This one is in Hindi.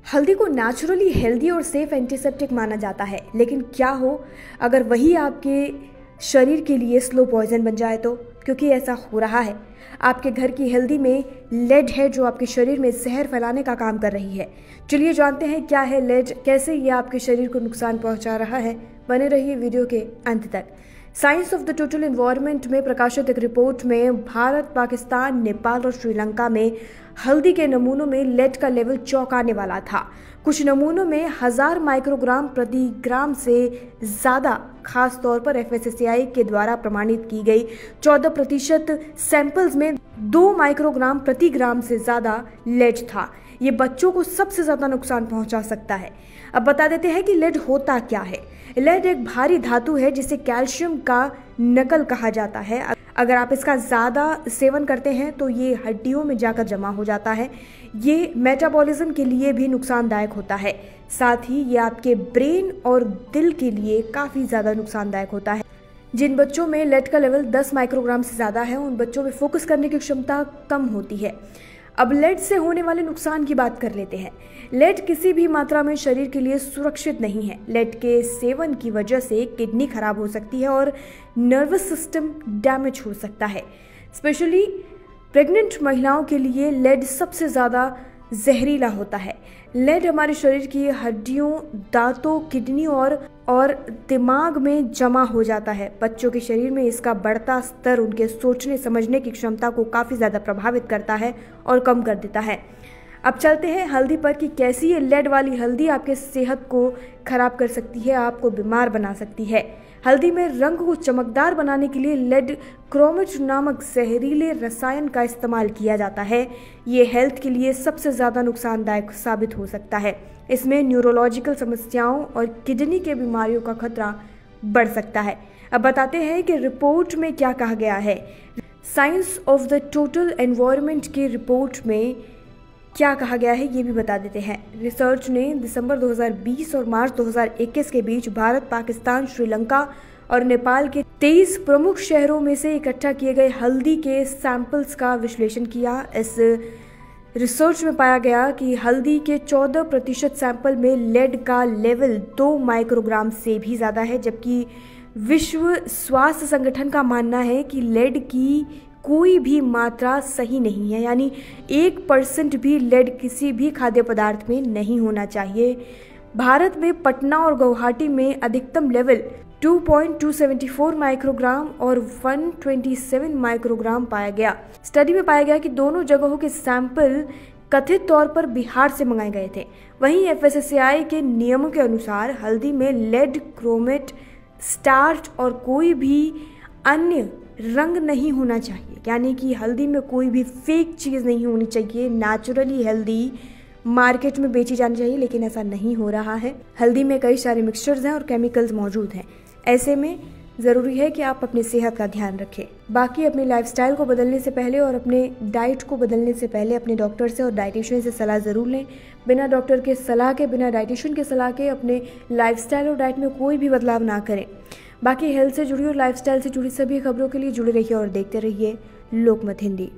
हल्दी को नेचुरली हेल्दी और सेफ एंटीसेप्टिक माना जाता है, लेकिन क्या हो अगर वही आपके शरीर के लिए स्लो पॉइजन बन जाए तो? क्योंकि ऐसा हो रहा है। आपके घर की हल्दी में लेड है जो आपके शरीर में जहर फैलाने का काम कर रही है। चलिए जानते हैं क्या है लेड, कैसे ये आपके शरीर को नुकसान पहुंचा रहा है। बने रहिए वीडियो के अंत तक। Science of the total environment में प्रकाशित एक रिपोर्ट में भारत, पाकिस्तान, नेपाल और श्रीलंका में हल्दी के नमूनों में लेड का लेवल चौंकाने वाला था। कुछ नमूनों में 1000 माइक्रोग्राम प्रति ग्राम से ज़्यादा, खास तौर पर FSSAI के द्वारा प्रमाणित की गई 14% सैंपल्स में 2 माइक्रोग्राम प्रति ग्राम से ज़्यादा लेड था। ये बच्चों को सबसे ज़्यादा नुकसान पहुंचा सकता है। अब बता देते हैं कि लेड होता क्या है। लेड एक भारी धातु है जिसे कैल्शियम का नकल कहा जाता है। अगर आप इसका ज़्यादा सेवन करते हैं तो ये हड्डियों में जाकर जमा हो जाता है। ये मेटाबॉलिज्म के लिए भी नुकसानदायक होता है। साथ ही ये आपके ब्रेन और दिल के लिए काफ़ी ज़्यादा नुकसानदायक होता है। जिन बच्चों में लेड का लेवल 10 माइक्रोग्राम से ज़्यादा है उन बच्चों में फोकस करने की क्षमता कम होती है। अब लेड से होने वाले नुकसान की बात कर लेते हैं। लेड किसी भी मात्रा में शरीर के लिए सुरक्षित नहीं है। लेड के सेवन की वजह से किडनी खराब हो सकती है और नर्वस सिस्टम डैमेज हो सकता है। स्पेशली प्रेग्नेंट महिलाओं के लिए लेड सबसे ज़्यादा जहरीला होता है। लेड हमारे शरीर की हड्डियों, दांतों, किडनी और दिमाग में जमा हो जाता है। बच्चों के शरीर में इसका बढ़ता स्तर उनके सोचने समझने की क्षमता को काफ़ी ज़्यादा प्रभावित करता है और कम कर देता है। अब चलते हैं हल्दी पर कि कैसी ये लेड वाली हल्दी आपके सेहत को खराब कर सकती है, आपको बीमार बना सकती है। हल्दी में रंग को चमकदार बनाने के लिए लेड क्रोमेट नामक जहरीले रसायन का इस्तेमाल किया जाता है। ये हेल्थ के लिए सबसे ज़्यादा नुकसानदायक साबित हो सकता है। इसमें न्यूरोलॉजिकल समस्याओं और किडनी के बीमारियों का खतरा बढ़ सकता है। अब बताते हैं कि रिपोर्ट में क्या कहा गया है। Science of the total environment की रिपोर्ट में क्या कहा गया है ये भी बता देते हैं। रिसर्च ने दिसंबर 2020 और मार्च 2021 के बीच भारत, पाकिस्तान, श्रीलंका और नेपाल के 23 प्रमुख शहरों में से इकट्ठा किए गए हल्दी के सैंपल्स का विश्लेषण किया। इस रिसर्च में पाया गया कि हल्दी के 14% सैंपल में लेड का लेवल 2 माइक्रोग्राम से भी ज़्यादा है, जबकि विश्व स्वास्थ्य संगठन का मानना है कि लेड की कोई भी मात्रा सही नहीं है, यानी 1% भी लेड किसी भी खाद्य पदार्थ में नहीं होना चाहिए। भारत में पटना और गुवाहाटी में अधिकतम लेवल 2.274 माइक्रोग्राम और 127 माइक्रोग्राम पाया गया। स्टडी में पाया गया कि दोनों जगहों के सैंपल कथित तौर पर बिहार से मंगाए गए थे। वहीं FSSAI के नियमों के अनुसार हल्दी में लेड, क्रोमेट, स्टार्च और कोई भी अन्य रंग नहीं होना चाहिए, यानी कि हल्दी में कोई भी फेक चीज़ नहीं होनी चाहिए। नेचुरली हेल्दी मार्केट में बेची जानी चाहिए, लेकिन ऐसा नहीं हो रहा है। हल्दी में कई सारे मिक्सचर्स हैं और केमिकल्स मौजूद हैं। ऐसे में ज़रूरी है कि आप अपनी सेहत का ध्यान रखें। बाकी अपनी लाइफस्टाइल को बदलने से पहले और अपने डाइट को बदलने से पहले अपने डॉक्टर से और डाइटिशियन से सलाह ज़रूर लें। बिना डॉक्टर के सलाह के, बिना डाइटिशियन के सलाह के अपने लाइफस्टाइल और डाइट में कोई भी बदलाव ना करें। बाकी हेल्थ से जुड़ी और लाइफस्टाइल से जुड़ी सभी खबरों के लिए जुड़े रहिए और देखते रहिए लोकमत हिंदी।